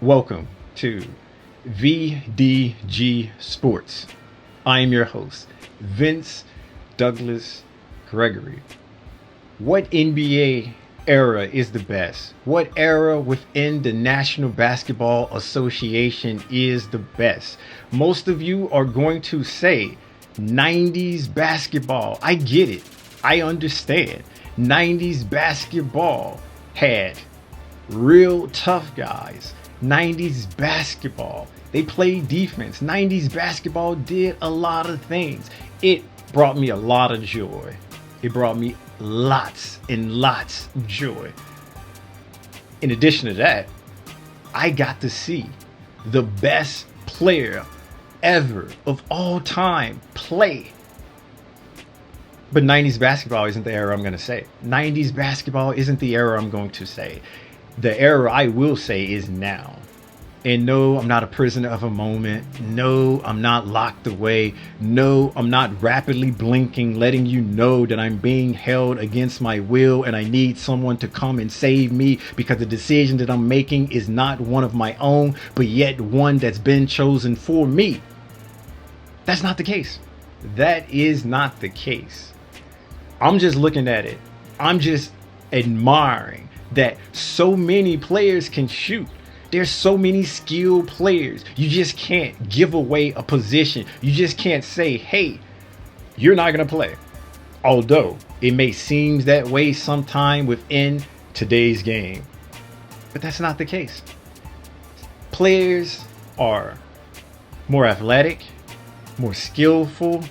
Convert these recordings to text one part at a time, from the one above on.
Welcome to VDG Sports. I am your host, Vince Douglas Gregory. What NBA era is the best? What era within the National Basketball Association is the best? Most of you are going to say 90s basketball. I get it. I understand. 90s basketball had real tough guys. 90s basketball, they played defense. 90s basketball did a lot of things. It brought me a lot of joy. It brought me lots and lots of joy. In addition to that, I got to see the best player ever of all time play. But 90s basketball isn't the era I'm going to say. 90s basketball isn't the era I'm going to say. The era I will say is now. And no, I'm not a prisoner of a moment. No, I'm not locked away. No, I'm not rapidly blinking, letting you know that I'm being held against my will and I need someone to come and save me because the decision that I'm making is not one of my own, but yet one that's been chosen for me. That's not the case. That is not the case. I'm just looking at it. I'm just admiring that so many players can shoot. There's so many skilled players. You just can't give away a position. You just can't say, hey, you're not going to play. Although it may seem that way sometime within today's game. But that's not the case. Players are more athletic, more skillful.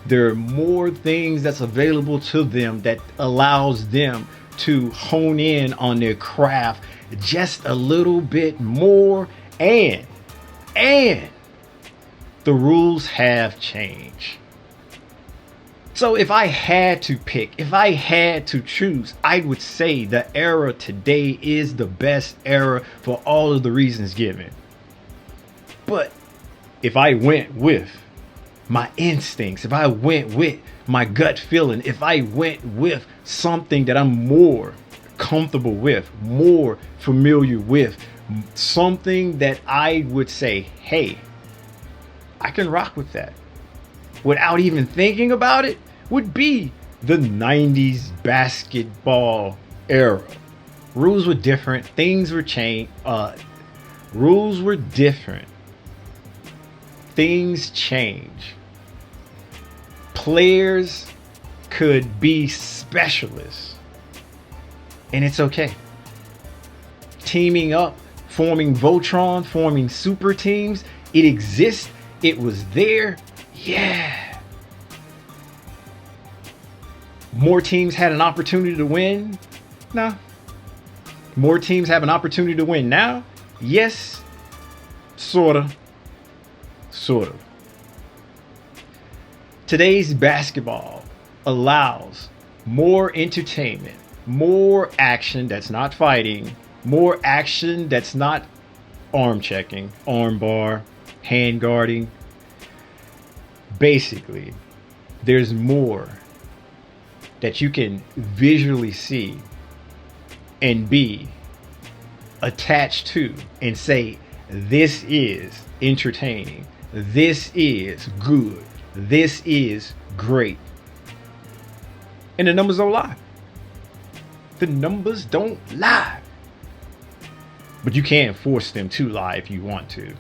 There are more things that's available to them that allows them to hone in on their craft just a little bit more, and the rules have changed. So if I had to pick, if I had to choose, I would say the era today is the best era for all of the reasons given. But if I went with my instincts, if I went with my gut feeling, if I went with something that I'm more comfortable with, more familiar with, something that I would say, hey, I can rock with that without even thinking about it, would be the 90s basketball era. Rules were different. Things were changed. Rules were different. Things change. Players could be specialists. And it's okay. Teaming up, forming Voltron, forming super teams. It exists. It was there. Yeah. More teams had an opportunity to win. No. More teams have an opportunity to win now. Yes. Sorta. Sort of. Today's basketball allows more entertainment, more action that's not fighting, more action that's not arm checking, arm bar, hand guarding. Basically, there's more that you can visually see and be attached to and say, this is entertaining. This is good. This is great. And the numbers don't lie. The numbers don't lie. But you can't force them to lie if you want to.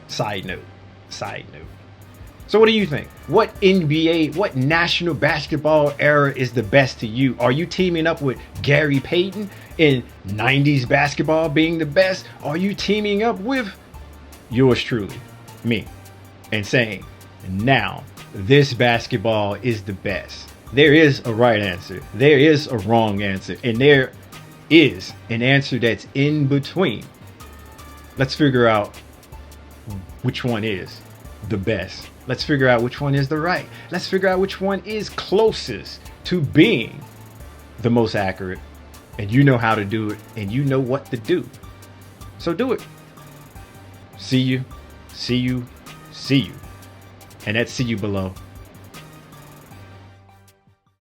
Side note. So what do you think? What NBA, what national basketball era is the best to you? Are you teaming up with Gary Payton in 90s basketball being the best? Are you teaming up with yours truly, me, and saying, now this basketball is the best? There is a right answer. There is a wrong answer. And there is an answer that's in between. Let's figure out which one is the best. Let's figure out which one is the right. Let's figure out which one is closest to being the most accurate. And you know how to do it. And you know what to do. So do it. See you. And that's see you below.